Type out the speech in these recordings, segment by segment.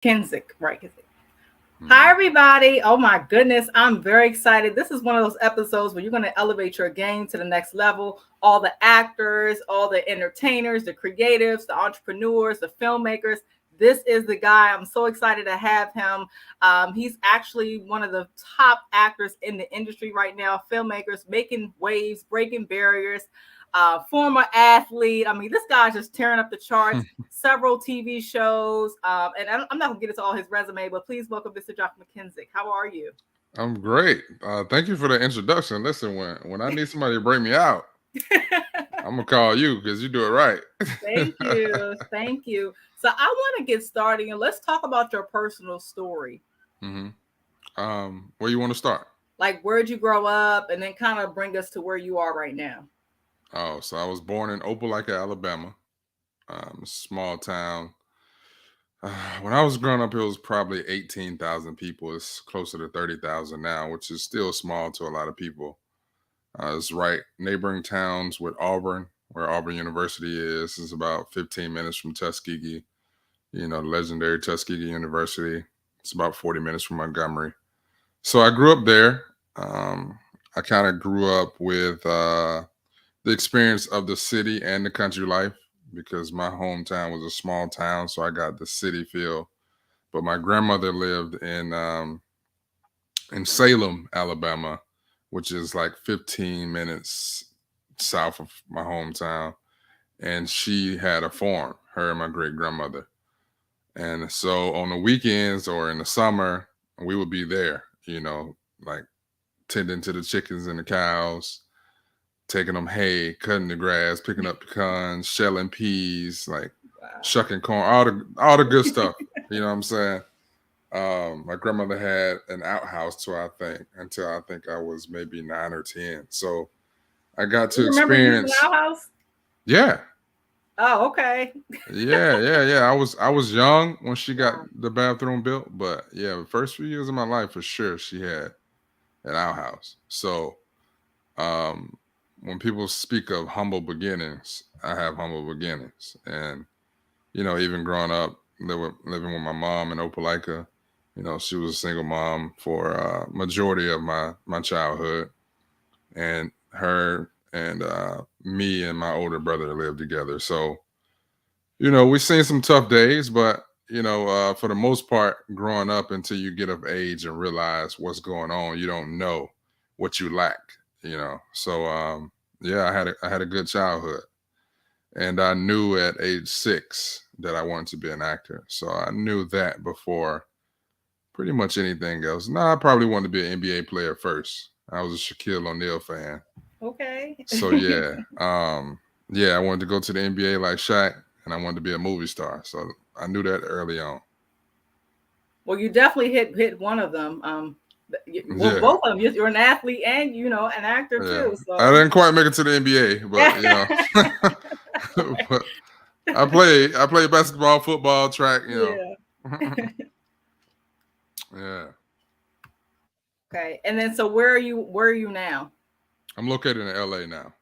Kinsick, right? Kinsick. Hi, Mhm. everybody. Oh, my goodness. I'm very excited. This is one of those episodes where you're going to elevate your game to the next level. All the actors, all the entertainers, the creatives, the entrepreneurs, the filmmakers. This is the guy. I'm so excited to have him. He's actually one of the top actors in the industry right now, filmmakers, making waves, breaking barriers. Former athlete. I mean, this guy's just tearing up the charts. Several TV shows. And I'm not gonna get into all his resume, but please welcome Mr. Jock McKissic. How are you? I'm great. Thank you for the introduction. Listen, when I need somebody to break me out, I'm gonna call you because you do it right. Thank you. Thank you. So I want to get started and let's talk about your personal story. hmm Where you want to start? Like, where'd you grow up, and then kind of bring us to where you are right now. Oh, so I was born in Opelika, Alabama, small town. When I was growing up, it was probably 18,000 people. It's closer to 30,000 now, which is still small to a lot of people. It's right neighboring towns with Auburn, where Auburn University is. It's about 15 minutes from Tuskegee. The legendary Tuskegee University. It's about 40 minutes from Montgomery. So I grew up there. Um, I kind of grew up with the experience of the city and the country life because my hometown was a small town, so I got the city feel. But my grandmother lived in Salem, Alabama, which is like 15 minutes south of my hometown, and she had a farm. Her and my great grandmother. And so on the weekends or in the summer, we would be there, like tending to the chickens and the cows, taking them hay, cutting the grass, picking up pecans, shelling peas, like Wow. shucking corn, all the good stuff. You know what I'm saying? My grandmother had an outhouse until I think I was maybe 9 or 10. So I got You to remember using experience, our house? yeah, Oh, okay. yeah. I was young when she got Wow. the bathroom built, but yeah, the first few years of my life for sure she had an outhouse. So um when people speak of humble beginnings, I have humble beginnings. And even growing up, living with my mom in Opelika, she was a single mom for majority of my childhood, and her and me and my older brother lived together. So we've seen some tough days, but for the most part, growing up until you get of age and realize what's going on, you don't know what you lack. So yeah, I had a good childhood, and I knew at age 6 that I wanted to be an actor. So I knew that before pretty much anything else. No, I probably wanted to be an NBA player first. I was a Shaquille O'Neal fan. Okay. So yeah, I wanted to go to the NBA like Shaq, and I wanted to be a movie star. So I knew that early on. Well, you definitely hit one of them. Well, Yeah, both of them. You're an athlete and an actor yeah. too. I So didn't quite make it to the NBA, but but I played basketball, football, track. yeah. Yeah. Okay. And then so where are you? Where are you now? I'm located in LA now.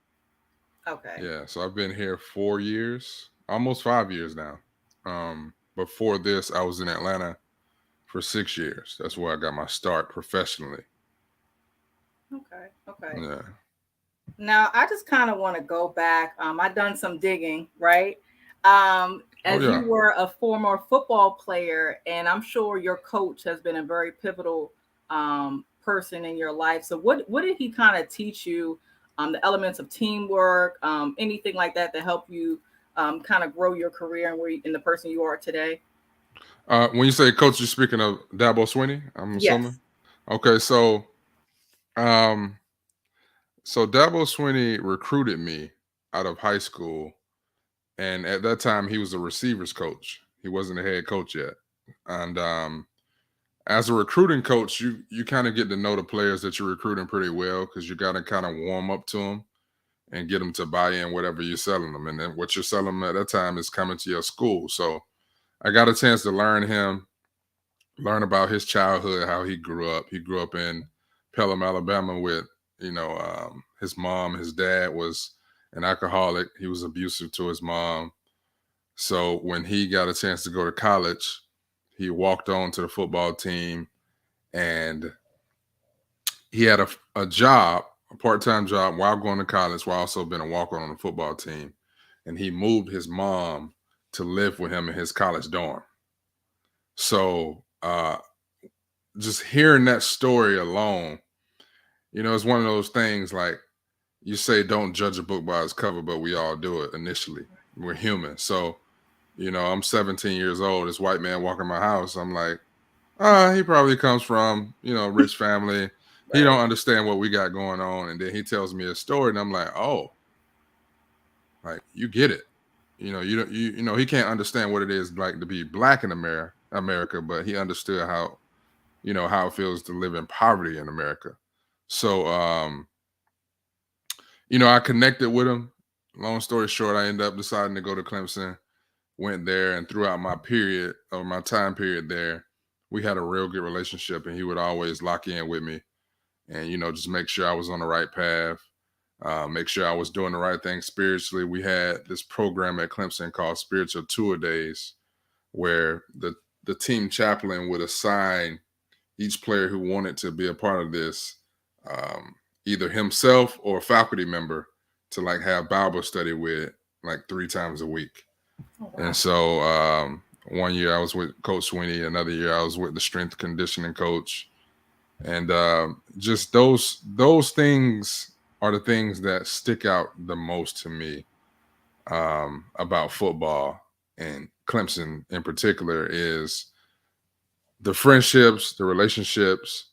Okay. Yeah, so I've been here 4 years, almost 5 years now. Before this, I was in Atlanta for 6 years. That's where I got my start professionally. Okay. Okay. Yeah. Now I just kind of want to go back. I done some digging, right? Oh As yeah. you were a former football player, and I'm sure your coach has been a very pivotal person in your life. So what did he kind of teach you? The elements of teamwork, anything like that to help you kind of grow your career and in the person you are today. When you say coach, you're speaking of Dabo Swinney, I'm assuming. Yes. Okay, um, so Dabo Swinney recruited me out of high school, and at that time he was a receivers coach. He wasn't a head coach yet, and as a recruiting coach, you kind of get to know the players that you're recruiting pretty well because you got to kind of warm up to them and get them to buy in whatever you're selling them. And then what you're selling them at that time is coming to your school. So I got a chance to learn about his childhood, how he grew up. He grew up in Pelham, Alabama, with his mom. His dad was an alcoholic. He was abusive to his mom. So when he got a chance to go to college, he walked on to the football team, and he had a job, a part-time job while going to college, while also being a walk-on the football team. And he moved his mom to live with him in his college dorm. So just hearing that story alone, it's one of those things like you say, don't judge a book by its cover, but we all do it initially. We're human. So, I'm 17 years old. This white man walking my house. I'm like, he probably comes from, a rich family. He don't understand what we got going on. And then he tells me a story and I'm like, oh, like you get it. He can't understand what it is like to be black in America, but he understood how, how it feels to live in poverty in America. So, I connected with him. Long story short, I ended up deciding to go to Clemson, went there, and throughout my time period there, we had a real good relationship, and he would always lock in with me and, just make sure I was on the right path, make sure I was doing the right thing spiritually. We had this program at Clemson called Spiritual Tour Days, where the team chaplain would assign each player who wanted to be a part of this, either himself or a faculty member, to like have Bible study with like 3 times a week. Oh, wow. And so one year I was with Coach Sweeney, another year I was with the strength conditioning coach. And just those things are the things that stick out the most to me about football, and Clemson in particular, is the friendships, the relationships,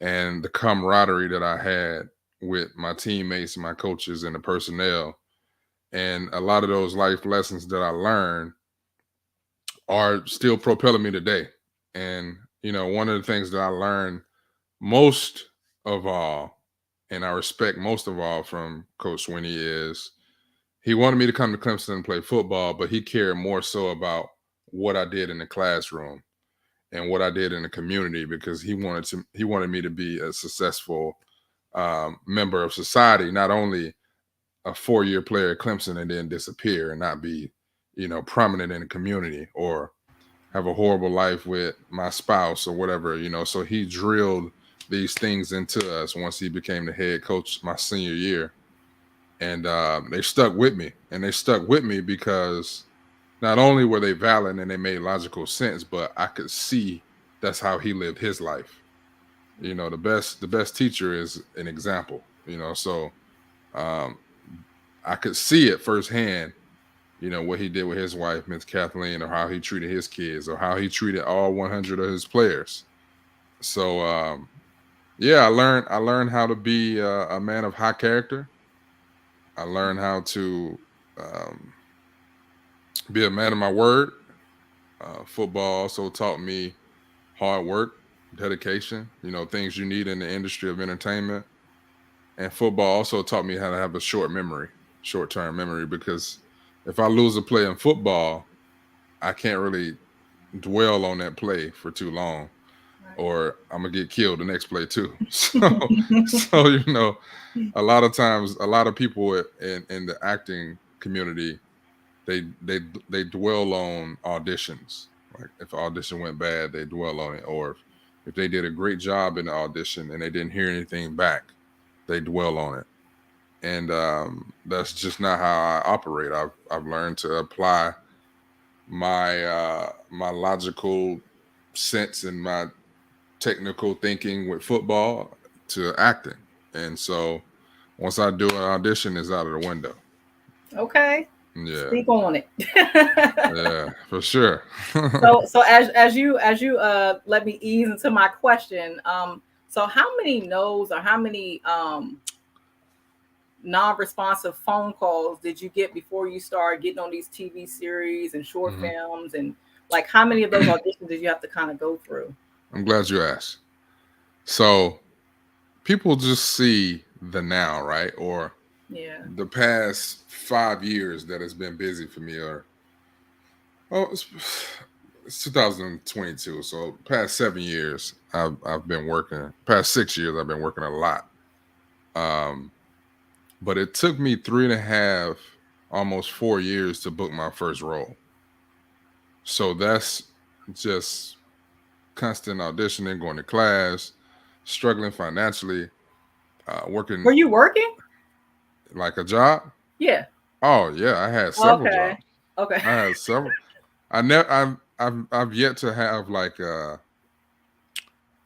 and the camaraderie that I had with my teammates and my coaches and the personnel. And a lot of those life lessons that I learned are still propelling me today. And, one of the things that I learned most of all, and I respect most of all from Coach Sweeney, is he wanted me to come to Clemson and play football, but he cared more so about what I did in the classroom and what I did in the community, because he wanted me to be a successful member of society, not only a 4-year player at Clemson and then disappear and not be, prominent in the community or have a horrible life with my spouse or whatever, So he drilled these things into us once he became the head coach my senior year. And they stuck with me. And they stuck with me because not only were they valid and they made logical sense, but I could see that's how he lived his life. The best teacher is an example, so I could see it firsthand, what he did with his wife, Miss Kathleen, or how he treated his kids, or how he treated all 100 of his players. So, I learned how to be a man of high character. I learned how to be a man of my word. Football also taught me hard work, dedication, things you need in the industry of entertainment. And football also taught me how to have a short-term memory, because if I lose a play in football, I can't really dwell on that play for too long, or I'm gonna get killed the next play too. So a lot of times, a lot of people in the acting community, they dwell on auditions. Like if an audition went bad, they dwell on it, or if they did a great job in the audition and they didn't hear anything back, they dwell on it. And that's just not how I operate. I've learned to apply my logical sense and my technical thinking with football to acting. And so once I do an audition, it's out of the window. Okay. Yeah. Speak on it. Yeah, for sure. so as you let me ease into my question, so how many no's or how many non-responsive phone calls did you get before you started getting on these TV series and short films, and like how many of those auditions did you have to kind of go through? I'm glad you asked. So people just see the now, right? Or the past 5 years that has been busy for me, or it's 2022, so past 7 years I've been working. Past 6 years I've been working a lot. But it took me 3.5, almost 4 years to book my first role. So that's just constant auditioning, going to class, struggling financially, working Were you working? like a job. Yeah. Oh yeah, I had several Okay. jobs. Okay. I had several. I never. I've yet to have like a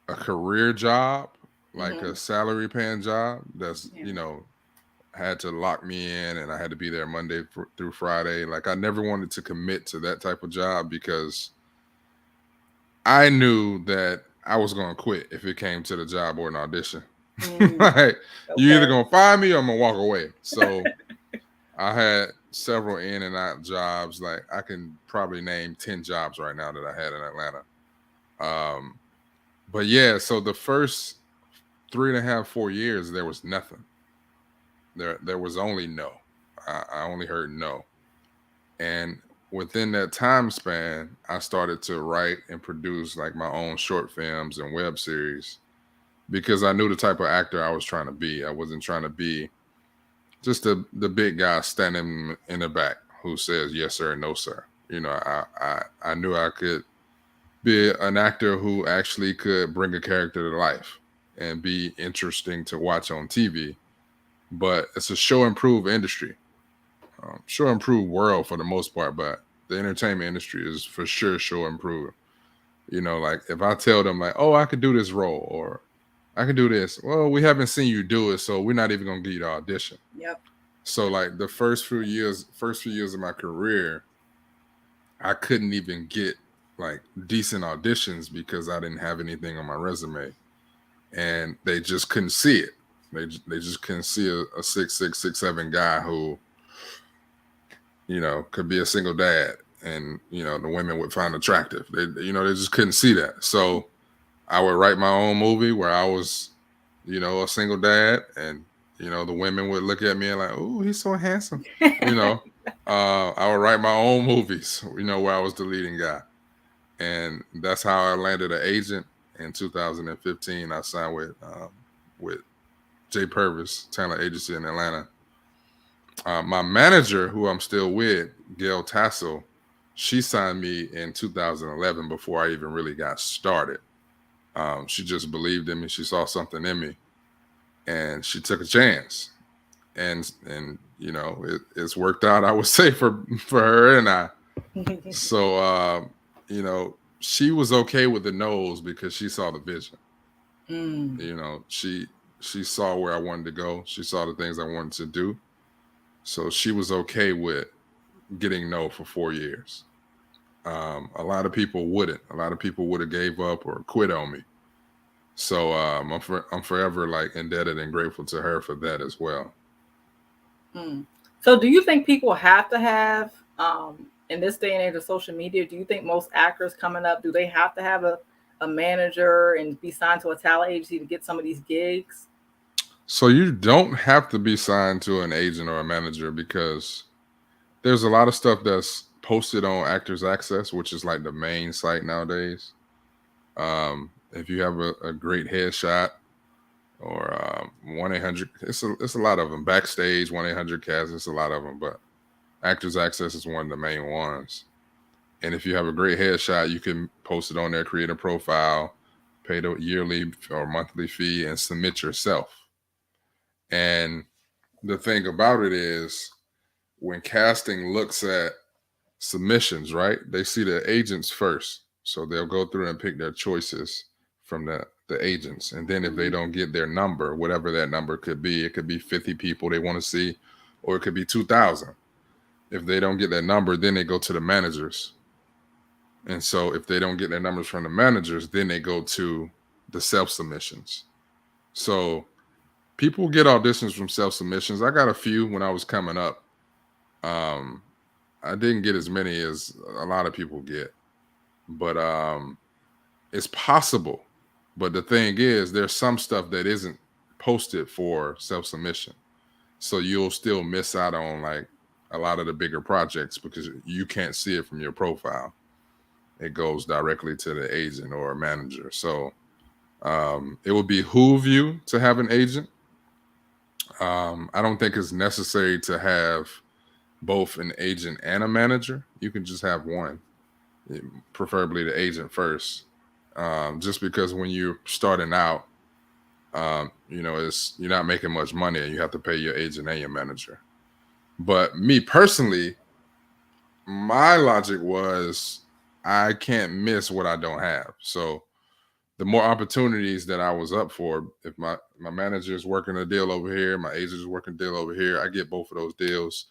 career job, like Hmm. a salary paying job. That's Yeah. had to lock me in, and I had to be there Monday through Friday. Like I never wanted to commit to that type of job because I knew that I was going to quit if it came to the job or an audition. Mm, Like you either okay. gonna fire me or I'm gonna walk away. So I had several in and out jobs. Like I can probably name 10 jobs right now that I had in Atlanta. Um, but yeah, so the first 3.5, 4 years, there was nothing. There was only no. I only heard no. And within that time span, I started to write and produce like my own short films and web series because I knew the type of actor I was trying to be. I wasn't trying to be just the big guy standing in the back who says yes sir, no sir. I knew I could be an actor who actually could bring a character to life and be interesting to watch on TV. But it's a show improve industry, show improve world for the most part. But the entertainment industry is for sure show improve. Like if I tell them like, oh, I could do this role or I can do this. Well, we haven't seen you do it, so we're not even gonna give you the audition. Yep. So like the first few years of my career, I couldn't even get like decent auditions because I didn't have anything on my resume, and they just couldn't see it. They just couldn't see a 6'6", 6'7" guy who could be a single dad, and the women would find attractive. They just couldn't see that. So I would write my own movie where I was, a single dad, and the women would look at me and like, oh, he's so handsome. I would write my own movies, where I was the leading guy, and that's how I landed an agent in 2015. I signed with J Purvis Talent Agency in Atlanta. My manager, who I'm still with, Gail Tassel, she signed me in 2011 before I even really got started. She just believed in me. She saw something in me, and she took a chance. And it's worked out, I would say, for her and I. So she was okay with the no's because she saw the vision. She saw where I wanted to go. She saw the things I wanted to do. So she was okay with getting no for 4 years. A lot of people wouldn't. A lot of people would have gave up or quit on me. So I'm forever like indebted and grateful to her for that as well. So do you think people have to have, in this day and age of social media, do you think most actors coming up, do they have to have a manager and be signed to a talent agency to get some of these gigs? So you don't have to be signed to an agent or a manager because there's a lot of stuff that's posted on Actors Access, which is like the main site nowadays. If you have a great headshot or 1-800, it's a lot of them. Backstage, 1-800-CAST, it's a lot of them, but Actors Access is one of the main ones. And if you have a great headshot, you can post it on there, create a profile, pay the yearly or monthly fee, and submit yourself. And the thing about it is, when casting looks at submissions, right, they see the agents first. So they'll go through and pick their choices from the agents. And then if they don't get their number, whatever that number could be, it could be 50 people they want to see, or it could be 2,000. If they don't get that number, then they go to the managers. And so if they don't get their numbers from the managers, then they go to the self-submissions. So people get auditions from self-submissions. I got a few when I was coming up. I didn't get as many as a lot of people get, but it's possible. But the thing is, there's some stuff that isn't posted for self-submission. So you'll still miss out on like a lot of the bigger projects because you can't see it from your profile. It goes directly to the agent or a manager. So it would behoove you to have an agent. I don't think it's necessary to have both an agent and a manager. You can just have one, preferably the agent first. just because when you're starting out, you're not making much money and you have to pay your agent and your manager. But me personally, my logic was I can't miss what I don't have. So the more opportunities that I was up for, if my manager is working a deal over here, my agent is working a deal over here, I get both of those deals,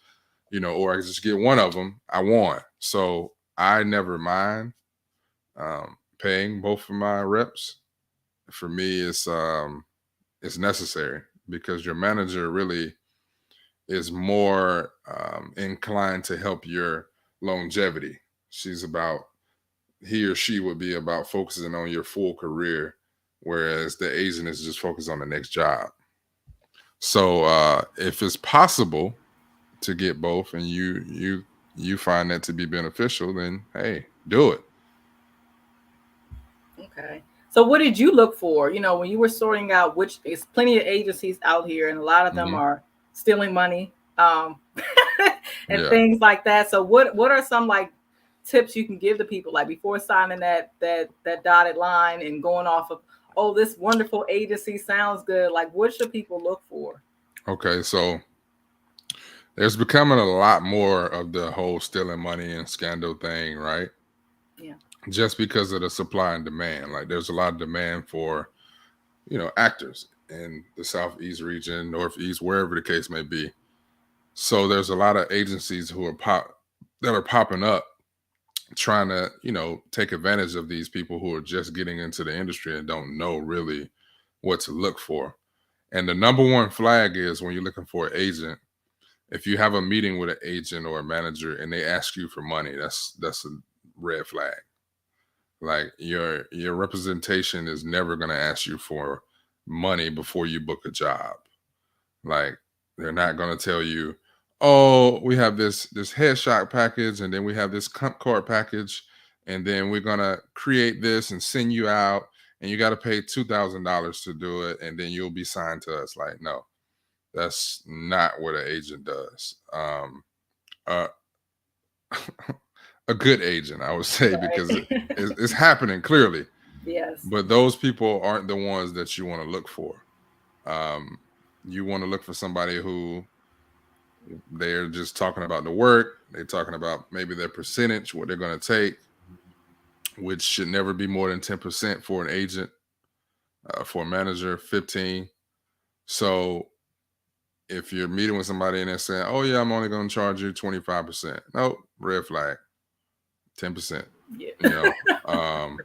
or I just get one of them, I won. So I never mind paying both of my reps. For me, it's necessary because your manager really is more inclined to help your longevity. He or she would be about focusing on your full career, whereas the agent is just focused on the next job. So if it's possible to get both and you find that to be beneficial, then hey, do it. Okay. So what did you look for? When you were sorting out, which is plenty of agencies out here, and a lot of them Hmm. are stealing money, and Yeah. things like that. So what are some like tips you can give to people like before signing that dotted line and going off of, oh, this wonderful agency sounds good. Like what should people look for? Okay. So there's becoming a lot more of the whole stealing money and scandal thing, right? Yeah. Just because of the supply and demand. Like there's a lot of demand for, actors in the Southeast region, Northeast, wherever the case may be. So there's a lot of agencies that are popping up trying to, take advantage of these people who are just getting into the industry and don't know really what to look for. And the number one flag is when you're looking for an agent, if you have a meeting with an agent or a manager and they ask you for money, that's a red flag. Like your representation is never going to ask you for money before you book a job. Like they're not going to tell you, "Oh, we have this headshot package and then we have this comp card package and then we're going to create this and send you out and you got to pay $2,000 to do it and then you'll be signed to us." Like, no. That's not what an agent does. Uh, a good agent, I would say, because Right. it's happening clearly. Yes. But those people aren't the ones that you want to look for. Um, you want to look for somebody who they're just talking about the work. They're talking about maybe their percentage, what they're going to take, which should never be more than 10% for an agent. For a manager, 15. So if you're meeting with somebody and they're saying, "Oh yeah, I'm only going to charge you 25%," no, red flag, 10%. You Yeah. know. Um,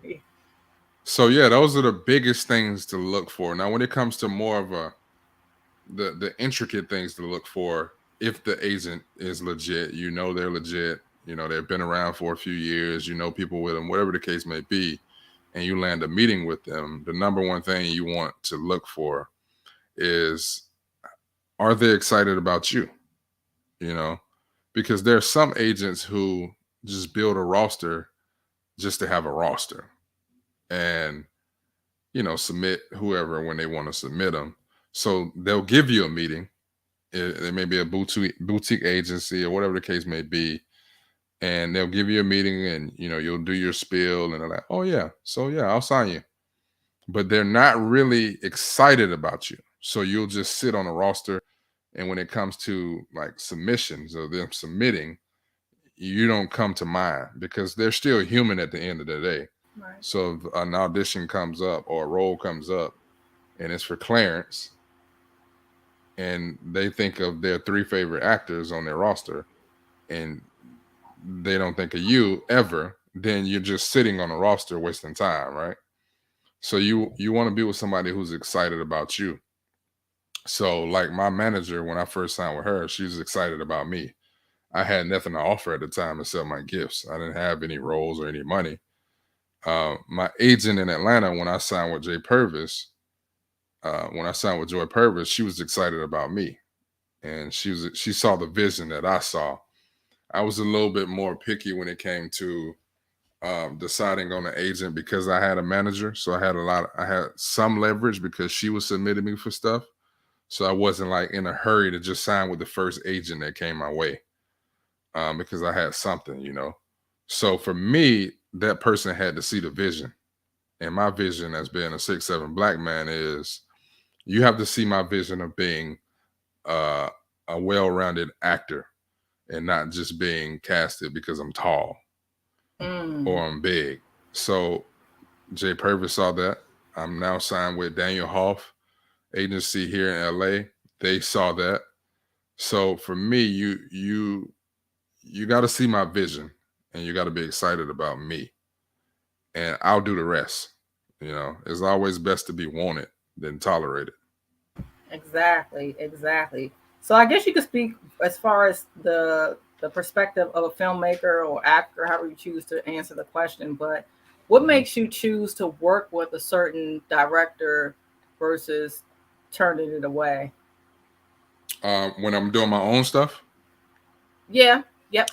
so yeah, those are the biggest things to look for. Now, when it comes to more of the intricate things to look for, if the agent is legit, they're legit. They've been around for a few years. People with them, whatever the case may be, and you land a meeting with them. The number one thing you want to look for is, are they excited about you? You know, because there's some agents who just build a roster just to have a roster and, submit whoever when they want to submit them. So they'll give you a meeting. It may be a boutique agency or whatever the case may be. And they'll give you a meeting and, you'll do your spiel and they're like, "Oh, yeah. So, yeah, I'll sign you." But they're not really excited about you. So you'll just sit on a roster. And when it comes to like submissions or them submitting, you don't come to mind because they're still human at the end of the day. Right. So if an audition comes up or a role comes up and it's for Clarence and they think of their three favorite actors on their roster and they don't think of you ever, then you're just sitting on a roster wasting time, right? So you want to be with somebody who's excited about you. So like my manager, when I first signed with her, she was excited about me. I had nothing to offer at the time except my gifts. I didn't have any roles or any money. My agent in Atlanta, when I signed with when I signed with Joy Purvis, she was excited about me, and she saw the vision that I saw. I was a little bit more picky when it came to deciding on an agent because I had a manager, so I had some leverage because she was submitting me for stuff. So I wasn't like in a hurry to just sign with the first agent that came my way. Because I had something. So for me, that person had to see the vision And my vision as being a 6'7" black man is you have to see my vision of being a well-rounded actor and not just being casted because I'm tall or I'm big. So Jay Purvis saw that. I'm now signed with Daniel Hoff agency here in LA. They saw that. So for me, you got to see my vision and you got to be excited about me, and I'll do the rest. You know, it's always best to be wanted than tolerated. Exactly. So I guess you could speak as far as the perspective of a filmmaker or actor, however you choose to answer the question. But what makes you choose to work with a certain director versus turning it away? When I'm doing my own stuff. Yeah. Yep.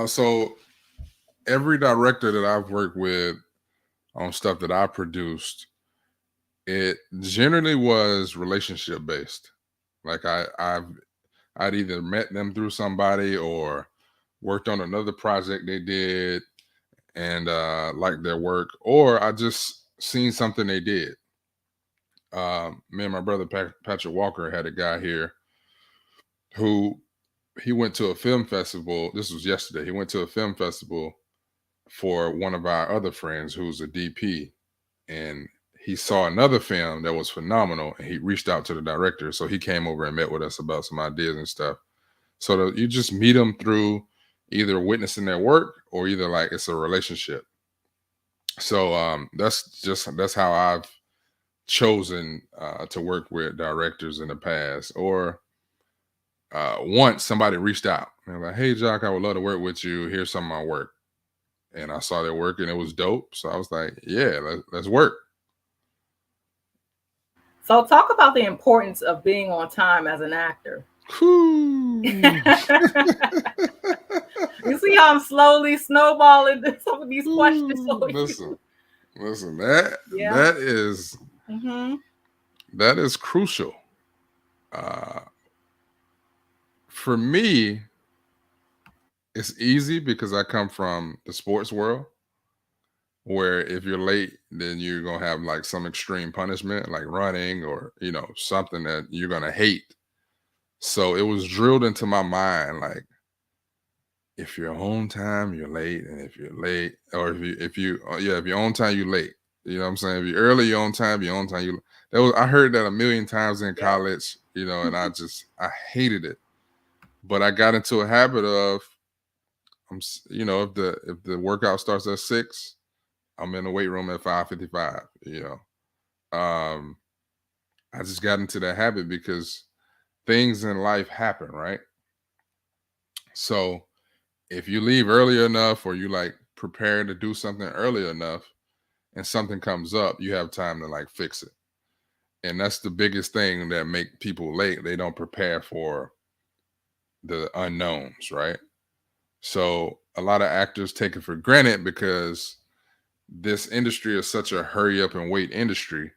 So every director that I've worked with on stuff that I produced, it generally was relationship based. Like I'd either met them through somebody or worked on another project they did and liked their work, or I just seen something they did. Me and my brother Patrick Walker had a guy here who he went to a film festival. This was yesterday. He went to a film festival for one of our other friends who's a DP, and he saw another film that was phenomenal, and he reached out to the director. So he came over and met with us about some ideas and stuff. So you just meet them through either witnessing their work or either like it's a relationship. So that's how I've chosen to work with directors in the past. Or once somebody reached out and like, "Hey, Jock, I would love to work with you. Here's some of my work," and I saw their work and it was dope. So I was like, "Yeah, let's work." So talk about the importance of being on time as an actor. You see how I'm slowly snowballing some of these questions. Listen, that is that is crucial. For me, it's easy because I come from the sports world, where if you're late, then you're gonna have like some extreme punishment, like running or something that you're gonna hate. So it was drilled into my mind, like if you're on time, you're late, and if you're late, or if you're on time, you're late. You know what I'm saying? If you're early, you're on time. You're on time. I heard that a million times in college, and I hated it. But I got into a habit of, if the workout starts at 6, I'm in the weight room at 5:55. I just got into that habit because things in life happen, right? So if you leave early enough, or you like prepare to do something early enough, and something comes up, you have time to like fix it. And that's the biggest thing that make people late. They don't prepare for the unknowns, right? So a lot of actors take it for granted because this industry is such a hurry up and wait industry.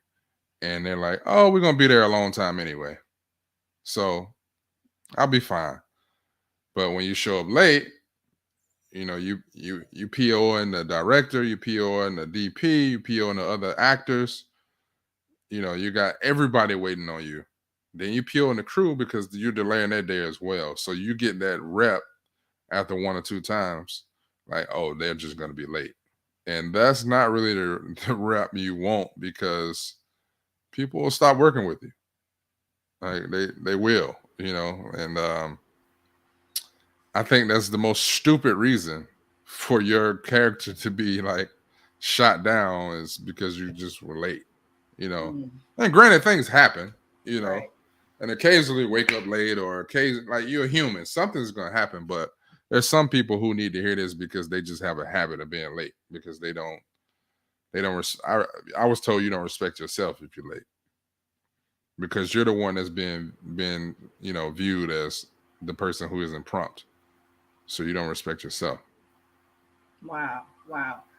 And they're like, "Oh, we're going to be there a long time anyway, so I'll be fine." But when you show up late, you PO in the director, you PO in the DP, you PO in the other actors. You got everybody waiting on you. Then you PO in the crew because you're delaying their day as well. So you get that rep after 1 or 2 times, like, oh, they're just going to be late. And that's not really the rep you want, because people will stop working with you. Like they will, and I think that's the most stupid reason for your character to be like shot down, is because you just were late, And granted, things happen, Right. and occasionally wake up late, or occasionally, like, you're a human, something's going to happen. But there's some people who need to hear this because they just have a habit of being late, because they don't I was told you don't respect yourself if you're late, because you're the one that's been viewed as the person who isn't prompt. So you don't respect yourself. Wow.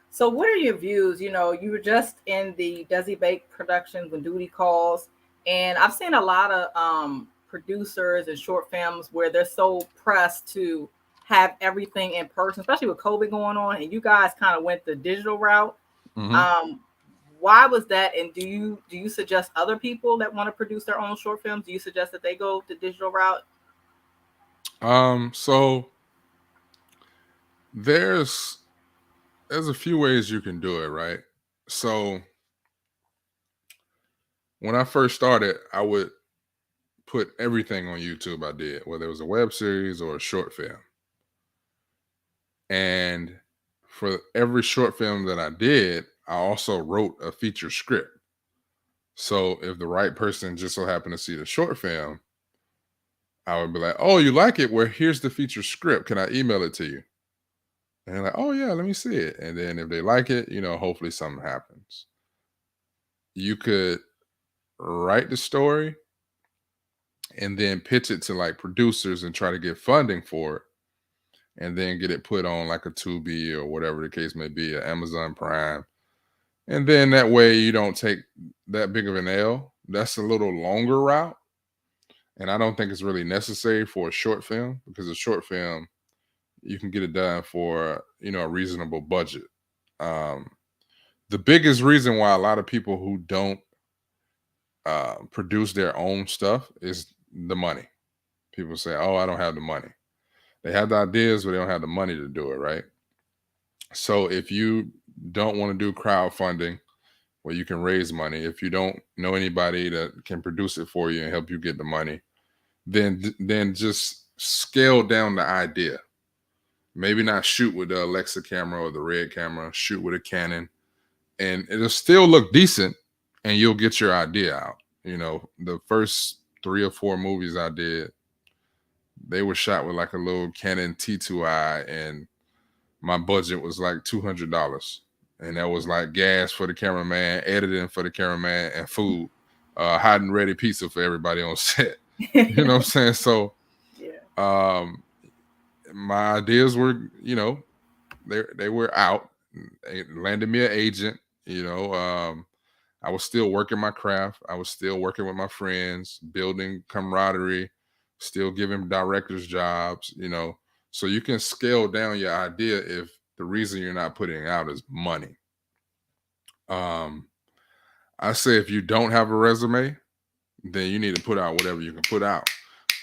So what are your views? You were just in the Desi Banks Production When Duty Calls, and I've seen a lot of producers and short films where they're so pressed to have everything in person, especially with COVID going on, and you guys kind of went the digital route. Why was that? And do you suggest other people that want to produce their own short films? Do you suggest that they go the digital route? So there's a few ways you can do it, right? So when I first started, I would put everything on YouTube I did, whether it was a web series or a short film. And for every short film that I did, I also wrote a feature script. So if the right person just so happened to see the short film, I would be like, "Oh, you like it? Well, here's the feature script. Can I email it to you?" And they're like, "Oh yeah, let me see it." And then if they like it, hopefully something happens. You could write the story and then pitch it to like producers and try to get funding for it, and then get it put on like a Tubi or whatever the case may be, a Amazon Prime. And then that way you don't take that big of an L. That's a little longer route. And I don't think it's really necessary for a short film, because a short film, you can get it done for, a reasonable budget. Um, the biggest reason why a lot of people who don't produce their own stuff is the money. People say, "Oh, I don't have the money." They have the ideas, but they don't have the money to do it, right? So if you don't want to do crowdfunding where you can raise money, if you don't know anybody that can produce it for you and help you get the money, then just scale down the idea. Maybe not shoot with the Alexa camera or the Red camera, shoot with a Canon, and it'll still look decent, and you'll get your idea out. The first 3 or 4 movies I did, they were shot with like a little Canon T2i, and my budget was like $200, and that was like gas for the cameraman, editing for the cameraman, and food, hot and ready pizza for everybody on set. You know what I'm saying? So, Yeah. My ideas were, they were out. It landed me an agent. I was still working my craft. I was still working with my friends, building camaraderie, still giving directors jobs. So you can scale down your idea if the reason you're not putting it out is money. I say if you don't have a resume, then you need to put out whatever you can put out,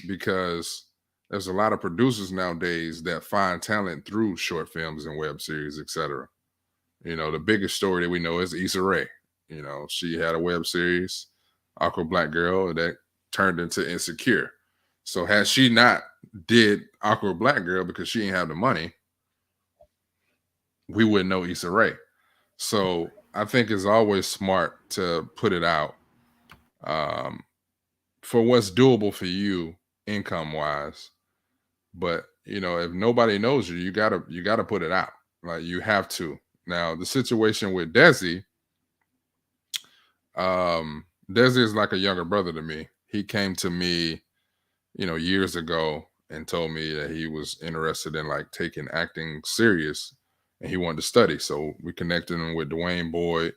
because there's a lot of producers nowadays that find talent through short films and web series, etc. The biggest story that we know is Issa Rae. She had a web series, Awkward Black Girl, that turned into Insecure. So had she not did Awkward Black Girl because she didn't have the money, we wouldn't know Issa Rae. So I think it's always smart to put it out for what's doable for you income wise. But if nobody knows you, you gotta put it out. Like, you have to. Now the situation with Desi is like a younger brother to me. He came to me, years ago, and told me that he was interested in like taking acting serious, and he wanted to study. So we connected him with Dwayne Boyd,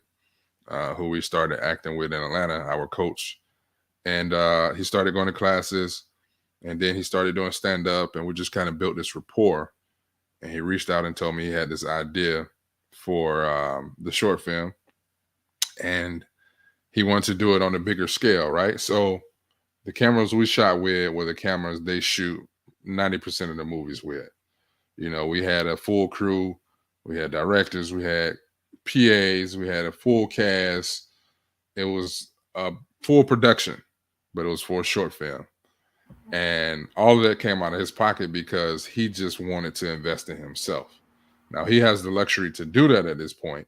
who we started acting with in Atlanta, our coach. And he started going to classes, and then he started doing stand-up, and we just kind of built this rapport. And he reached out and told me he had this idea for the short film, and he wanted to do it on a bigger scale, right? So the cameras we shot with were the cameras they shoot 90% of the movies with. We had a full crew, we had directors, we had PAs, we had a full cast. It was a full production, but it was for a short film. And all of that came out of his pocket because he just wanted to invest in himself. Now he has the luxury to do that at this point.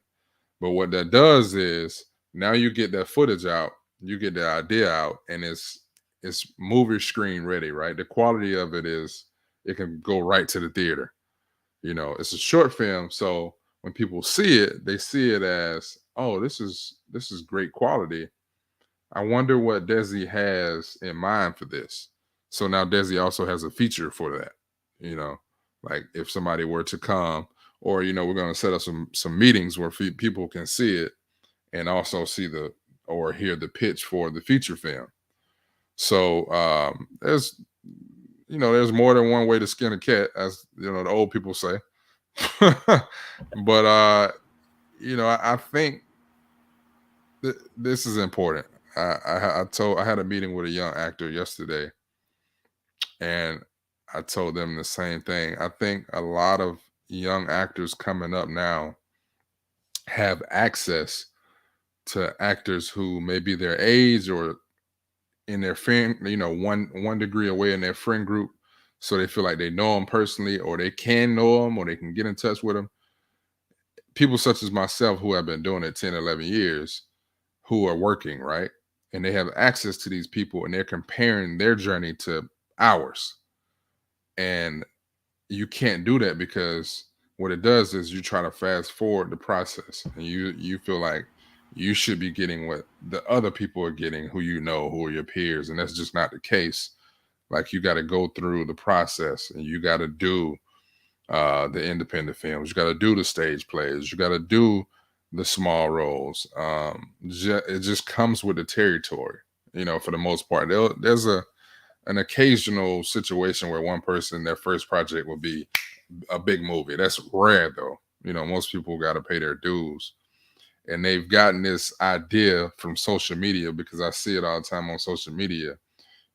But what that does is, now you get that footage out, you get the idea out, and it's movie screen ready, right? The quality of it is, it can go right to the theater. It's a short film, so when people see it, they see it as, oh, this is great quality. I wonder what Desi has in mind for this. So now Desi also has a feature for that. Like if somebody were to come, or we're going to set up some meetings where people can see it and also see or hear the pitch for the feature film. So there's more than one way to skin a cat, as the old people say. But I think This is important. I had a meeting with a young actor yesterday, and I told them the same thing. I think a lot of young actors coming up now have access to actors who may be their age or in their friend, one degree away in their friend group, so they feel like they know them personally, or they can know them, or they can get in touch with them. People such as myself who have been doing it 10, 11 years, who are working, right? And they have access to these people and they're comparing their journey to ours. And you can't do that because what it does is you try to fast forward the process, and you feel like you should be getting what the other people are getting, who who are your peers, and that's just not the case. Like, you got to go through the process, and you got to do the independent films, you got to do the stage plays, you got to do the small roles. It just comes with the territory, for the most part. There's an occasional situation where one person, their first project will be a big movie. That's rare, though. Most people got to pay their dues, and they've gotten this idea from social media, because I see it all the time on social media.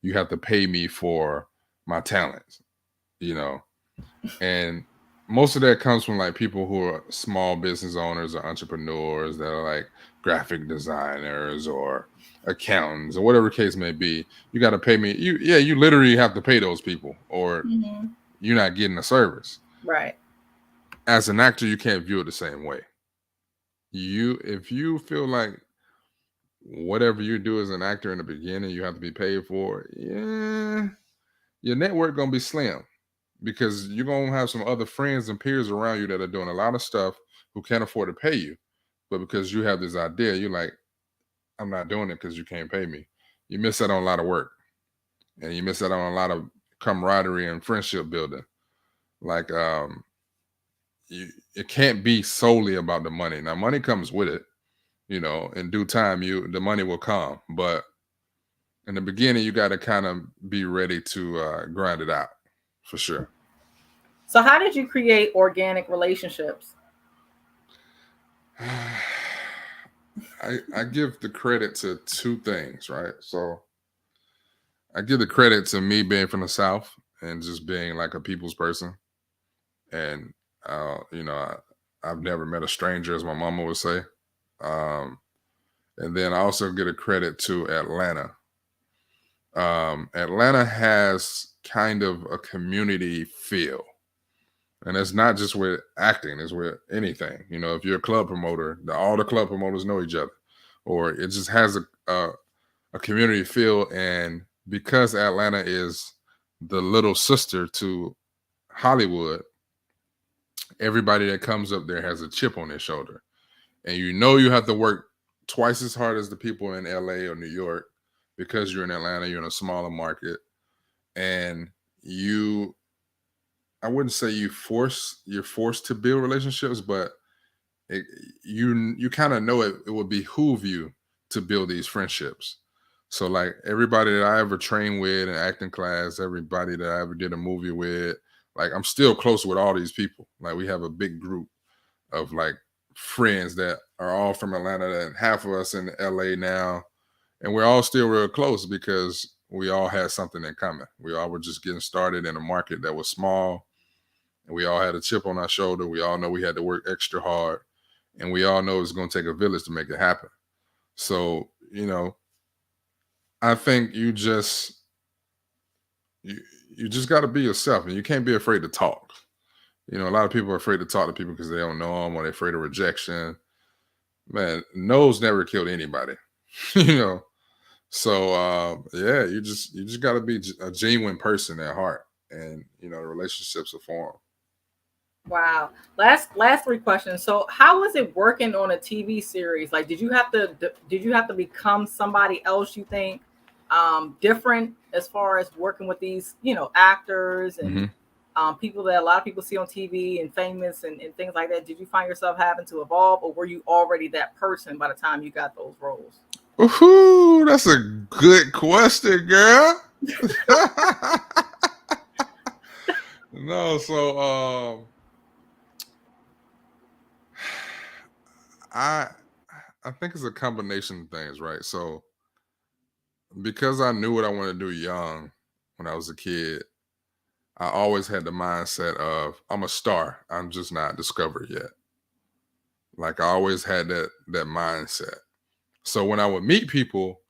You have to pay me for my talents, and most of that comes from like people who are small business owners or entrepreneurs that are like graphic designers or accountants or whatever the case may be. You got to pay me. You literally have to pay those people, or you're not getting a service. Right. As an actor, you can't view it the same way. If you feel like whatever you do as an actor in the beginning, you have to be paid for, yeah, your network gonna be slim, because you're gonna have some other friends and peers around you that are doing a lot of stuff who can't afford to pay you. But because you have this idea, you're like, I'm not doing it because you can't pay me. You miss out on a lot of work, and you miss out on a lot of camaraderie and friendship building. Like, it can't be solely about the money. Now, money comes with it, in due time, the money will come. But in the beginning, you got to kind of be ready to grind it out, for sure. So how did you create organic relationships? I give the credit to two things, right? So I give the credit to me being from the South and just being like a people's person. And, I've never met a stranger, as my mama would say. Um, and then I also give a credit to Atlanta. Atlanta has kind of a community feel. And it's not just with acting, it's with anything. If you're a club promoter, all the club promoters know each other. Or it just has a community feel. And because Atlanta is the little sister to Hollywood, everybody that comes up there has a chip on their shoulder. And you have to work twice as hard as the people in LA or New York, because you're in Atlanta, you're in a smaller market. And I wouldn't say you're forced to build relationships, but you kind of know it would behoove you to build these friendships. So like everybody that I ever trained with in acting class, everybody that I ever did a movie with, like I'm still close with all these people. Like we have a big group of like friends that are all from Atlanta, and half of us in LA now, and we're all still real close because we all had something in common. We all were just getting started in a market that was small, and we all had a chip on our shoulder. We all know we had to work extra hard, and we all know it's going to take a village to make it happen. So, I think you just got to be yourself, and you can't be afraid to talk. A lot of people are afraid to talk to people because they don't know them, or they're afraid of rejection. Man, no's never killed anybody, So yeah, you just got to be a genuine person at heart, and relationships will form. Wow. Last three questions. So how was it working on a TV series? Like, did you have to become somebody else, you think, different as far as working with these, actors and people that a lot of people see on TV and famous and things like that? Did you find yourself having to evolve, or were you already that person by the time you got those roles? Ooh, that's a good question, girl. No, so I I think it's a combination of things, right? So because I knew what I wanted to do young when I was a kid, I always had the mindset of I'm a star. I'm just not discovered yet. Like I always had that mindset. So when I would meet people,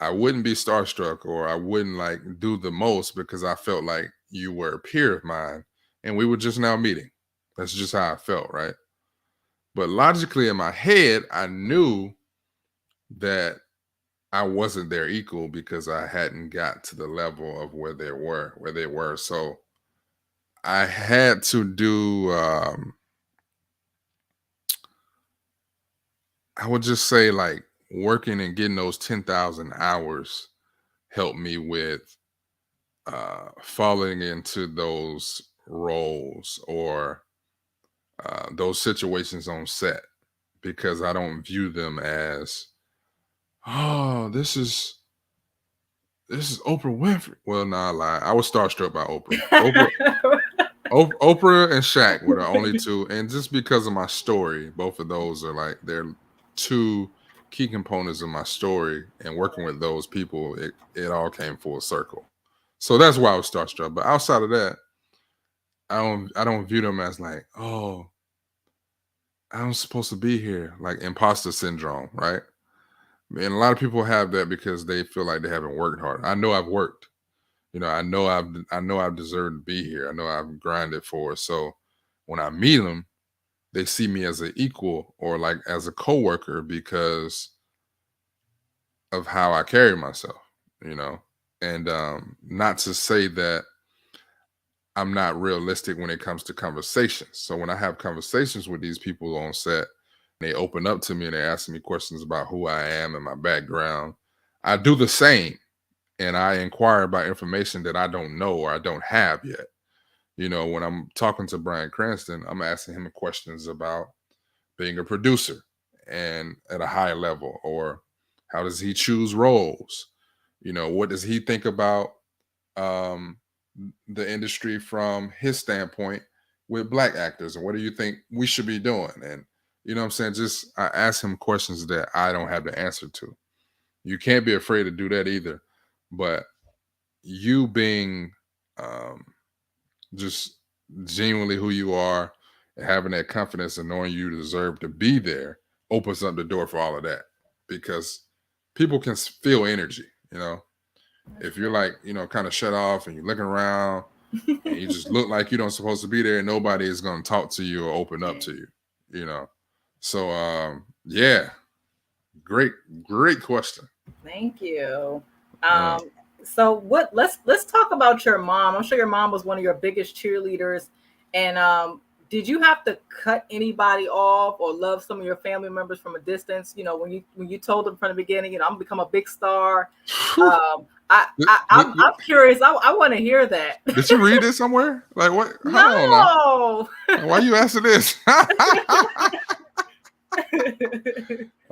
I wouldn't be starstruck or I wouldn't like do the most because I felt like you were a peer of mine and we were just now meeting. That's just how I felt, right? But logically in my head, I knew that I wasn't their equal because I hadn't got to the level of where they were. So I had to do I would just say like working and getting those 10,000 hours helped me with falling into those roles or those situations on set because I don't view them as, oh, this is Oprah Winfrey. Well, nah, I lie. I was starstruck by Oprah. Oprah and Shaq were the only two, and just because of my story, both of those are like they're two key components of my story. And working with those people, it all came full circle. So that's why I was starstruck. But outside of that, I don't view them as like, oh, I'm supposed to be here, like imposter syndrome, right? And a lot of people have that because they feel like they haven't worked hard. I know I've worked. I know I've deserved to be here. I know I've grinded for it. So when I meet them, they see me as an equal or like as a coworker because of how I carry myself, you know. And not to say that I'm not realistic when it comes to conversations. So when I have conversations with these people on set, they open up to me and they're asking me questions about who I am and my background. I do the same and I inquire about information that I don't know or I don't have yet. You know, when I'm talking to Bryan Cranston, I'm asking him questions about being a producer and at a high level, or how does he choose roles? You know, what does he think about um, the industry from his standpoint with black actors? And what do you think we should be doing? And, you know what I'm saying? Just I ask him questions that I don't have the answer to. You can't be afraid to do that either. But you being um, just genuinely who you are and having that confidence and knowing you deserve to be there opens up the door for all of that because people can feel energy, you know. If you're like, you know, kind of shut off and you're looking around and you just look like you don't supposed to be there, nobody is going to talk to you or open up to you, you know. So yeah, great question. Thank you. Yeah. So what let's talk about your mom. I'm sure your mom was one of your biggest cheerleaders. And did you have to cut anybody off or love some of your family members from a distance? You know, when you told them from the beginning, you know, I'm gonna become a big star. I'm curious. I want to hear that. Did you read it somewhere? Like what? Hold on No. now. Why you asking this?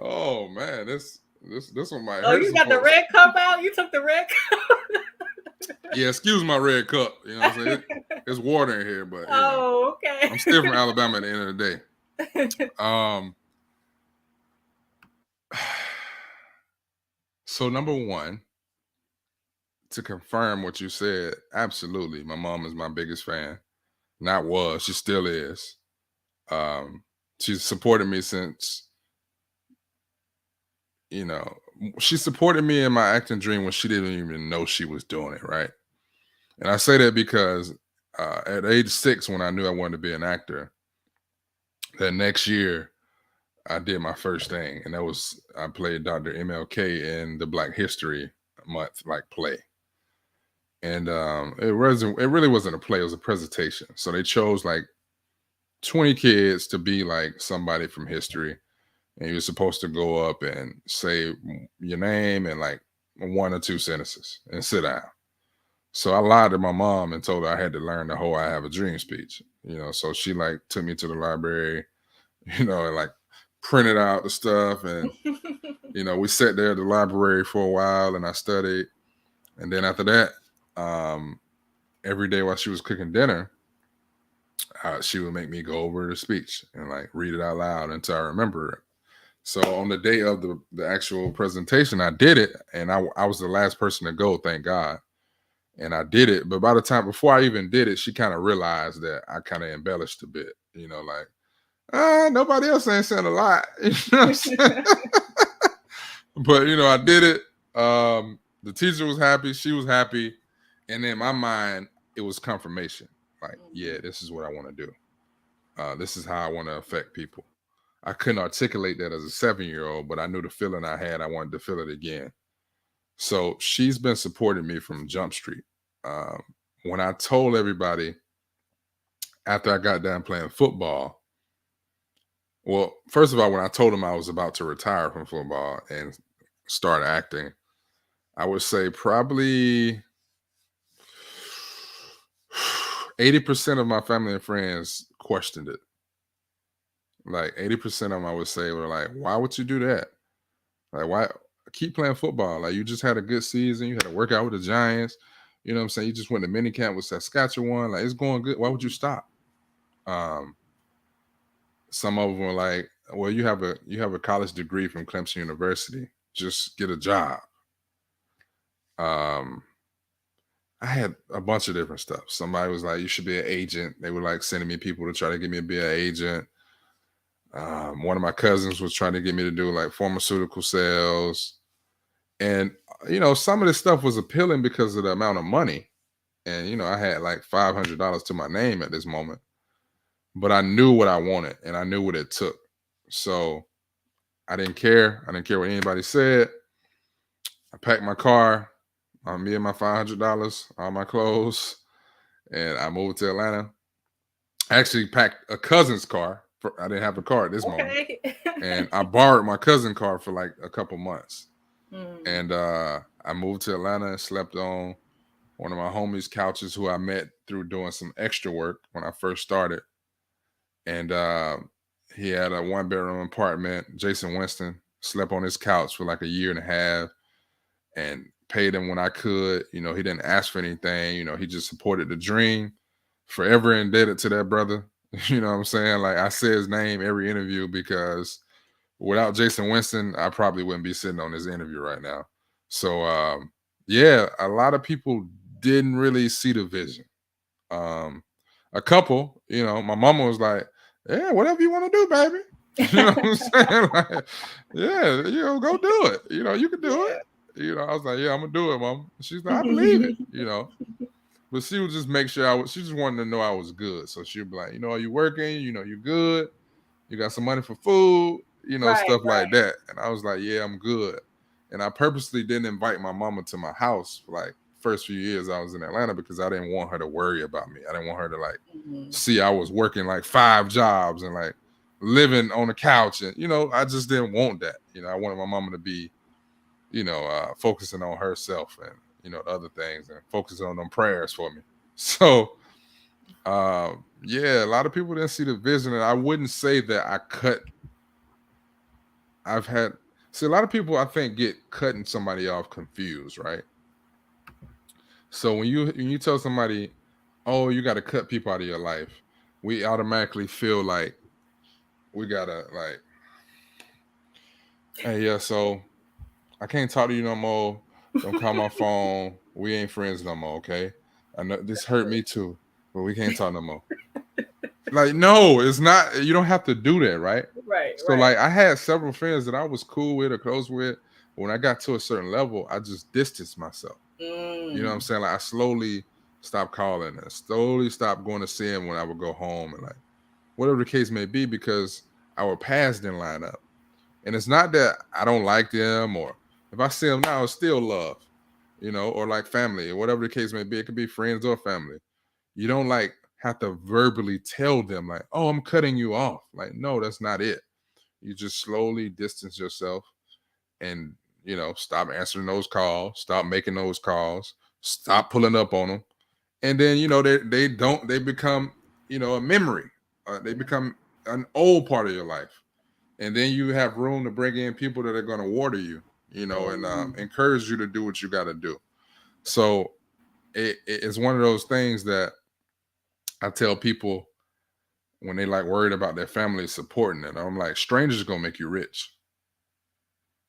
Oh man, this one might hurt. Oh, you got the red cup out? You took the red cup? Yeah, excuse my red cup. You know what I'm saying? It's water in here, but you know, okay. I'm still from Alabama at the end of the day. So number one, to confirm what you said, absolutely. My mom is my biggest fan. Not was, she still is. She's supported me since, you know, she supported me in my acting dream when she didn't even know she was doing it, right? And I say that because at age 6, when I knew I wanted to be an actor, that next year I did my first thing, and that was I played Dr. MLK in the Black History Month like play. And it really wasn't a play, it was a presentation. So they chose like 20 kids to be like somebody from history, and you're supposed to go up and say your name and like 1 or 2 sentences and sit down. So I lied to my mom and told her I had to learn the whole I have a dream speech, you know. So she like took me to the library, you know, and like printed out the stuff. And, you know, we sat there at the library for a while and I studied. And then after that, every day while she was cooking dinner, she would make me go over the speech and like read it out loud until I remember it. So on the day of the actual presentation, I did it, and I was the last person to go, thank God. And I did it. But by the time before I even did it, she kind of realized that I kind of embellished a bit, like, nobody else ain't saying a lot. You know what I'm saying? But I did it. The teacher was happy, she was happy, and in my mind, it was confirmation. Like, yeah, this is what I want to do. This is how I want to affect people. I couldn't articulate that as a 7-year-old, but I knew the feeling I had. I wanted to feel it again. So she's been supporting me from Jump Street. When I told everybody after I got done playing football, well, first of all, when I told them I was about to retire from football and start acting, I would say probably 80% of my family and friends questioned it. Like 80% of them, I would say, were like, why would you do that? Like, why keep playing football? Like, you just had a good season. You had to work out with the Giants. You know what I'm saying? You just went to minicamp with Saskatchewan. Like, it's going good. Why would you stop? Some of them were like, well, you have a college degree from Clemson University. Just get a job. I had a bunch of different stuff. Somebody was like, you should be an agent. They were like sending me people to try to get me to be an agent. One of my cousins was trying to get me to do like pharmaceutical sales. And, some of this stuff was appealing because of the amount of money. And, I had like $500 to my name at this moment. But I knew what I wanted and I knew what it took. So I didn't care. I didn't care what anybody said. I packed my car, me and my $500, all my clothes, and I moved to Atlanta. I actually packed a cousin's car. I didn't have a car at this moment. And I borrowed my cousin's car for like a couple months. And I moved to Atlanta and slept on one of my homies' couches who I met through doing some extra work when I first started. And he had a 1-bedroom apartment. Jason Winston slept on his couch for like a year and a half and paid him when I could. He didn't ask for anything. He just supported the dream. Forever indebted to that brother. You know what I'm saying? Like, I say his name every interview because without Jason Winston, I probably wouldn't be sitting on this interview right now. So, yeah, a lot of people didn't really see the vision. A couple, my mama was like, yeah, whatever you want to do, baby. You know what I'm saying? Like, yeah, go do it. You can do it. I was like, yeah, I'm gonna do it, mom. She's like, I believe it. But she would just make sure she just wanted to know I was good. So she'd be like, are you working? You're good. You got some money for food, stuff like that. And I was like, yeah, I'm good. And I purposely didn't invite my mama to my house for like first few years I was in Atlanta because I didn't want her to worry about me. I didn't want her to like see I was working like 5 jobs and like living on the couch. And, I just didn't want that. I wanted my mama to be, focusing on herself and, the other things and focusing on them prayers for me. So, yeah, a lot of people didn't see the vision. And I wouldn't say that I cut. A lot of people I think get cutting somebody off confused, right? So when you tell somebody, oh, you got to cut people out of your life, we automatically feel like we gotta like, hey, yeah, so I can't talk to you no more. Don't call my phone. We ain't friends no more, okay? I know this hurt me too, but we can't talk no more. Like, no, it's not. You don't have to do that, right? Right. So, like, I had several friends that I was cool with or close with. When I got to a certain level, I just distanced myself. You know what I'm saying? Like, I slowly stopped calling and slowly stopped going to see them when I would go home and like whatever the case may be, because our paths didn't line up. And it's not that I don't like them, or if I see them now, it's still love, or like family or whatever the case may be. It could be friends or family. You don't like have to verbally tell them like, oh, I'm cutting you off. Like, no, that's not it. You just slowly distance yourself and, stop answering those calls, stop making those calls, stop pulling up on them. And then, they become, a memory. They become an old part of your life. And then you have room to bring in people that are going to water you, and encourage you to do what you got to do. So it's one of those things that I tell people when they like worried about their family supporting it. I'm like, strangers are going to make you rich.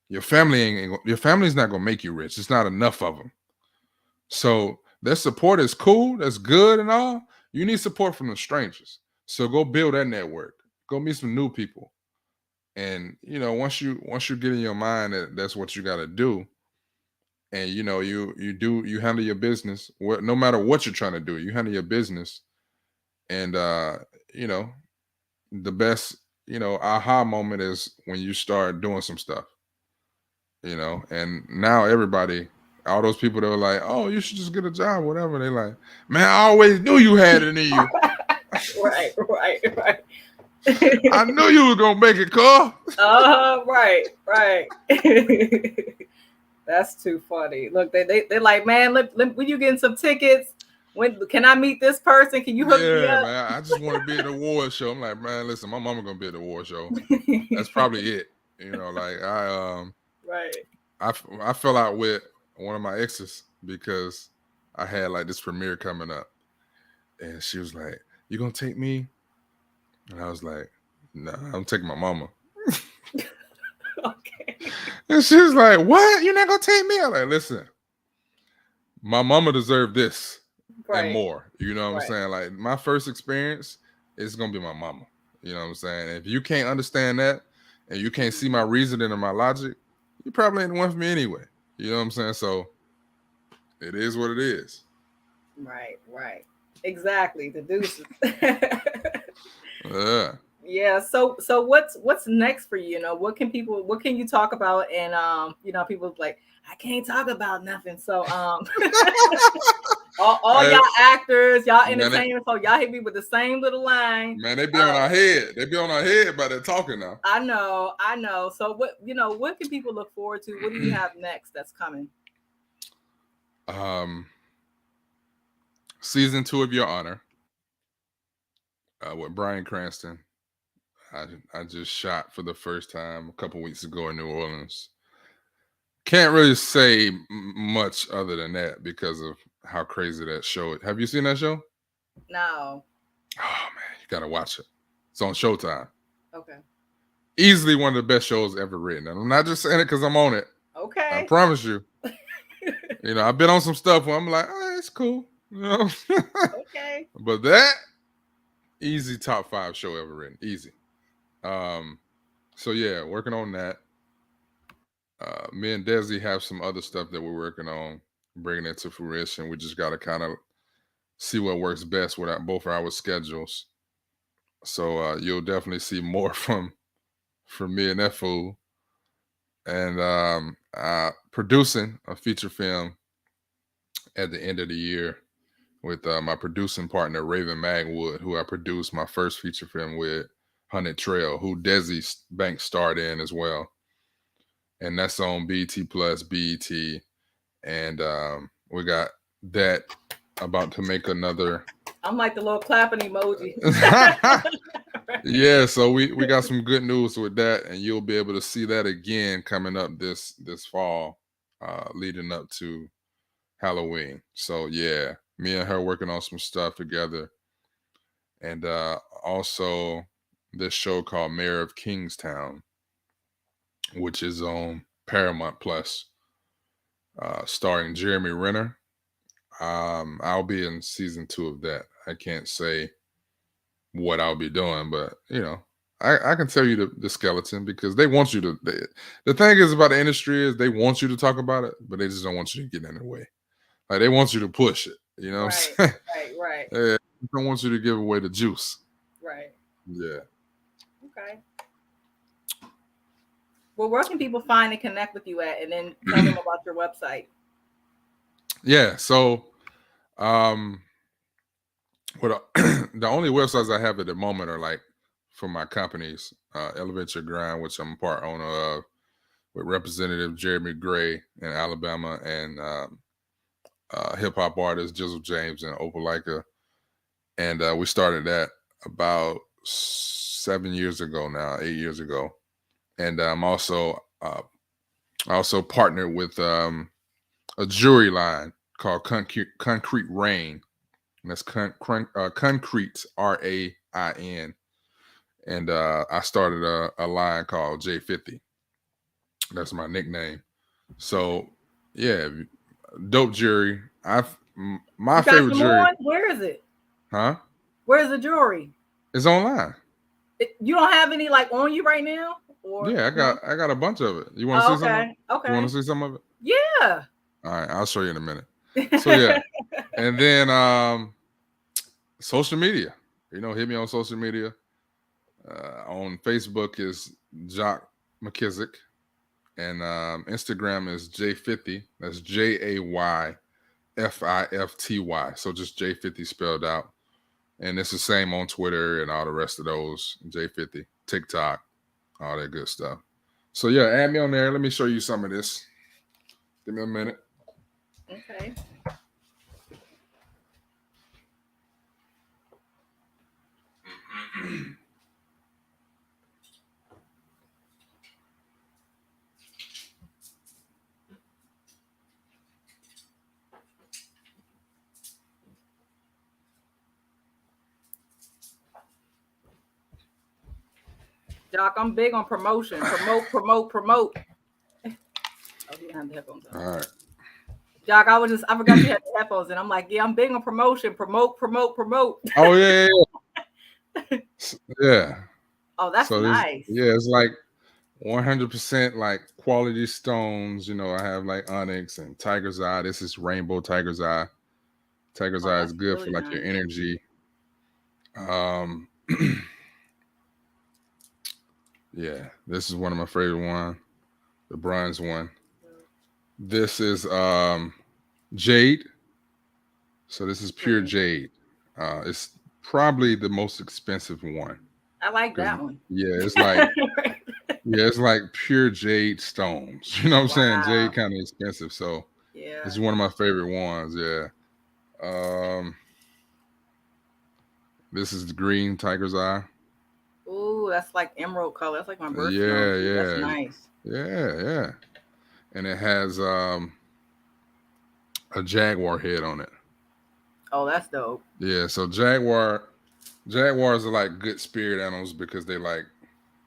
Your family's not gonna make you rich. It's not enough of them. So their support is cool, that's good and all. You need support from the strangers. So go build that network. Go meet some new people. And once you get in your mind that that's what you got to do, and you handle your business. No matter what you're trying to do, you handle your business, and you know the best aha moment is when you start doing some stuff. And now everybody, all those people that were like, oh, you should just get a job, whatever, they like, man, I always knew you had it in you. Right. I knew you were gonna make it, Carl. Right. That's too funny. Look, they're like, man, when you getting some tickets? When can I meet this person? Can you hook me up? Man, I just want to be at the award show. I'm like, man, listen, my mama gonna be at the award show. That's probably it. Like I fell out with one of my exes because I had like this premiere coming up, and she was like, "You gonna take me?" And I was like, "Nah, I'm taking my mama." Okay. And she was like, "What? You're not gonna take me?" I'm like, "Listen, my mama deserved this and more." You know what I'm saying? Like, my first experience is gonna be my mama. You know what I'm saying? If you can't understand that and you can't see my reasoning and my logic, you probably ain't the one for me anyway. You know what I'm saying? So it is what it is. Right. Exactly. The deuces. Yeah. Yeah. So what's next for you? What can you talk about? And people like, I can't talk about nothing. So all y'all actors, y'all entertainers, so y'all hit me with the same little line. Man, they be on our head. They be on our head by that talking now. I know. So what can people look forward to? What do you have next that's coming? Season 2 of Your Honor with Bryan Cranston. I just shot for the first time a couple weeks ago in New Orleans. Can't really say much other than that because of how crazy that show is. Have you seen that show? No. Oh man, you gotta watch it. It's on Showtime. Okay. Easily one of the best shows ever written. And I'm not just saying it because I'm on it. Okay. I promise you. I've been on some stuff where I'm like, oh, it's cool. Okay. But that easy top 5 show ever written. Easy. So yeah, working on that. Me and Desi have some other stuff that we're working on, bringing it to fruition. We just got to kind of see what works best with both our schedules. So you'll definitely see more from me and that fool. And producing a feature film at the end of the year with my producing partner, Raven Magwood, who I produced my first feature film with, Hunted Trail, who Desi Banks starred in as well. And that's on BET Plus, BET. And we got that about to make another. I'm like the little clapping emoji. Yeah, so we got some good news with that, and you'll be able to see that again coming up this fall, leading up to Halloween. So yeah, me and her working on some stuff together. And also this show called Mayor of Kingstown, which is on Paramount Plus, starring Jeremy Renner. I'll be in season 2 of that. I can't say what I'll be doing, but I can tell you the skeleton because they want you to. The thing is about the industry is they want you to talk about it, but they just don't want you to get in their way. Like, they want you to push it. You know what I'm saying? Right. They don't want you to give away the juice. Right. Yeah. Okay. Well, where can people find and connect with you at, and then tell them about your website? Yeah. So, the only websites I have at the moment are like for my companies, Elevate Your Grind, which I'm part owner of, with Representative Jeremy Gray in Alabama, and hip hop artist Jizzle James and Opelika. And we started that about 8 years ago. And I'm also I also partnered with a jewelry line called Concrete Rain. And that's Concrete, RAIN. And I started a line called J50. That's my nickname. So yeah, dope jury. My You got favorite some jury, on? Where is it? huh? Where's the jewelry? It's online. You don't have any like on you right now, or Yeah, no? I got a bunch of it. You want to Oh, see some of it? okay, You want okay, to see some of it? yeah. All right, I'll show you in a minute. So yeah, and then social media. Hit me on social media. On Facebook is Jock McKissic, and Instagram is J50. That's JAYFIFTY. So just J50 spelled out. And it's the same on Twitter and all the rest of those. J50, TikTok, all that good stuff. So yeah, add me on there. Let me show you some of this. Give me a minute. Okay. Doc, I'm big on promotion. Promote. Oh, you don't have the headphones on. All right. Doc, I forgot you had the headphones, and I'm like, yeah, I'm big on promotion. Promote. Oh yeah. Yeah. Oh, that's So nice. it's like 100% like quality stones. I have like onyx and tiger's eye. This is rainbow tiger's eye. Tiger's eye is good for really like your nice. energy. Yeah, this is one of my favorite ones, the bronze one. This is jade. So this is pure jade. It's probably the most expensive one. I like that one. Yeah, it's like it's like pure jade stones. You know what I'm saying? Jade kind of expensive, so yeah, it's one of my favorite ones. Yeah. This is the green tiger's eye. Ooh, that's like emerald color. That's like my birthstone. Yeah. That's nice. Yeah. And it has a jaguar head on it. Oh, that's dope. Yeah, so jaguars are like good spirit animals because they're like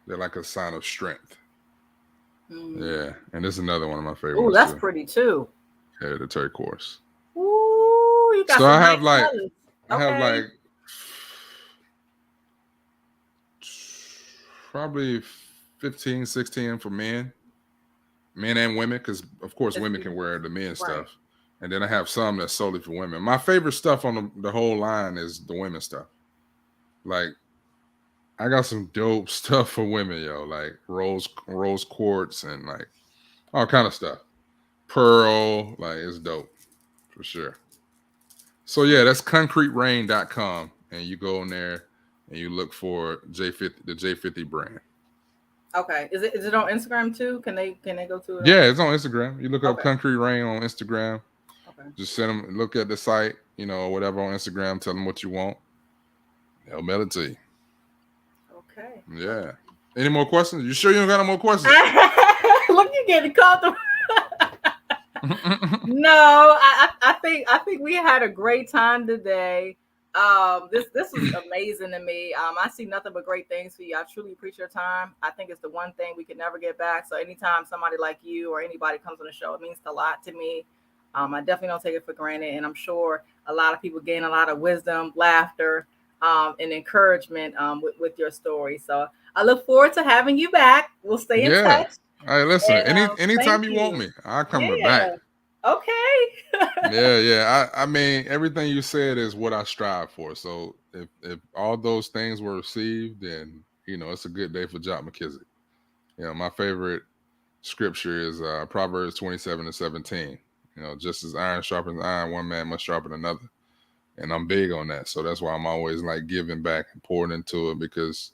a sign of strength. Yeah, and this is another one of my favorite ones. Oh, that's pretty too. Yeah, the turquoise. Ooh, you got so some I have nice like colors. I have like probably 15, 16 for men and women, because of course women can wear the men's stuff, and then I have some that's solely for women. My favorite stuff on the whole line is the women's stuff. Like, I got some dope stuff for women, yo, like rose quartz and like all kind of stuff. Pearl, like it's dope for sure. So yeah, that's concreterain.com, and you go in there and you look for J50, the J50 brand. Okay, is it on Instagram too? Can they go to it? Yeah, it's on Instagram. You look up Concrete Rain on Instagram. Okay. Just send them, look at the site, or whatever on Instagram. Tell them what you want. They'll mail it to you. Okay. Yeah. Any more questions? You sure you don't got no more questions? Look, you getting comfortable. No, I think we had a great time today. This was amazing to me. I see nothing but great things for you. I truly appreciate your time. I think it's the one thing we can never get back. So anytime somebody like you or anybody comes on the show, it means a lot to me. I definitely don't take it for granted, and I'm sure a lot of people gain a lot of wisdom, laughter, and encouragement with your story. So I look forward to having you back. We'll stay in touch. Hey, listen, And, anytime you want me, I'll come back. Okay. Yeah. I mean, everything you said is what I strive for. So if all those things were received, then it's a good day for Jock McKissic. My favorite scripture is Proverbs 27:17. Just as iron sharpens iron, one man must sharpen another. And I'm big on that. So that's why I'm always like giving back and pouring into it, because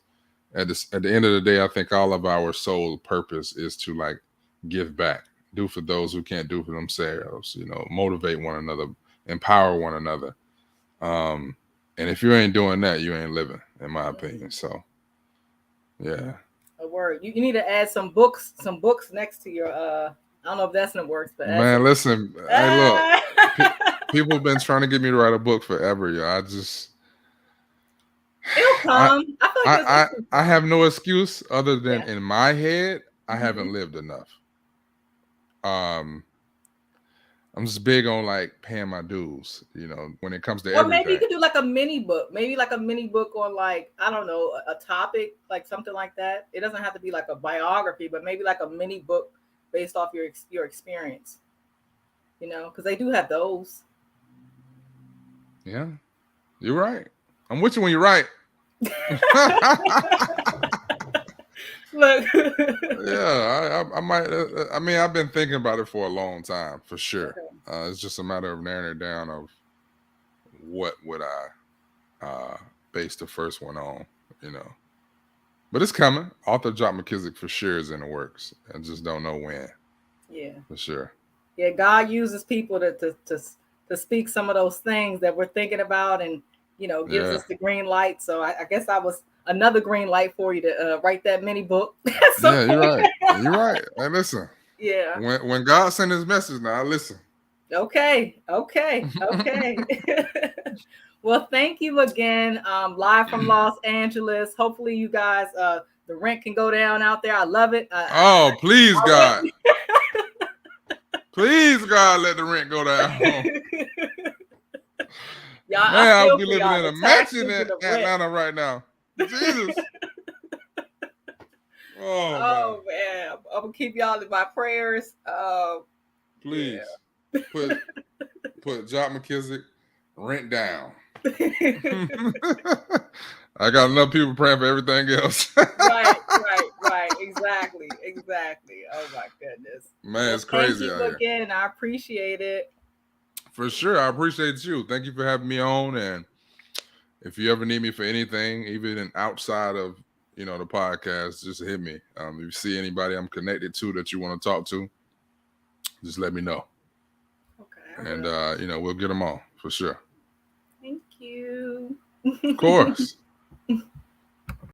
at the end of the day, I think all of our sole purpose is to like give back, do for those who can't do for themselves, motivate one another, empower one another. And if you ain't doing that, you ain't living, in my opinion. So yeah. A word. You need to add some books next to your I don't know if that's in the works, but man, listen, hey, look, people have been trying to get me to write a book forever, yo. It'll come. I have no excuse other than in my head, I haven't lived enough. I'm just big on like paying my dues, when it comes to Or maybe you everything. could do like a mini book, maybe like a mini book on like, I don't know, a topic, like something like that. It doesn't have to be like a biography, but maybe like a mini book based off your experience, because they do have those. Yeah, you're right. I'm with you when you're right. Look. Yeah, I might. I mean, I've been thinking about it for a long time, for sure. Okay. It's just a matter of narrowing it down of what would I base the first one on, But it's coming. Author Jock McKissic for sure is in the works. I just don't know when. Yeah. For sure. Yeah, God uses people to speak some of those things that we're thinking about, and gives us the green light. So I guess I was another green light for you to write that mini book. Yeah, you're right. You're right. Hey, listen. Yeah. When God sent His message, now I listen. Okay. Well, thank you again. Live from Los Angeles. Hopefully, you guys, the rent can go down out there. I love it. Please, God. Please, God, let the rent go down. Y'all, Man, I I'll feel be for living y'all, in the a mansion taxes in and the rent. Atlanta right now. Jesus. Oh man, I'm gonna keep y'all in my prayers. Please put Jock McKissic rent down. I got enough people praying for everything else. Right. Exactly. Oh my goodness. Man, it's crazy. Thank you again. I appreciate it. For sure. I appreciate you. Thank you for having me on. And if you ever need me for anything, even outside of the podcast, just hit me. If you see anybody I'm connected to that you want to talk to, just let me know. Okay. And we'll get them on for sure. Thank you. Of course.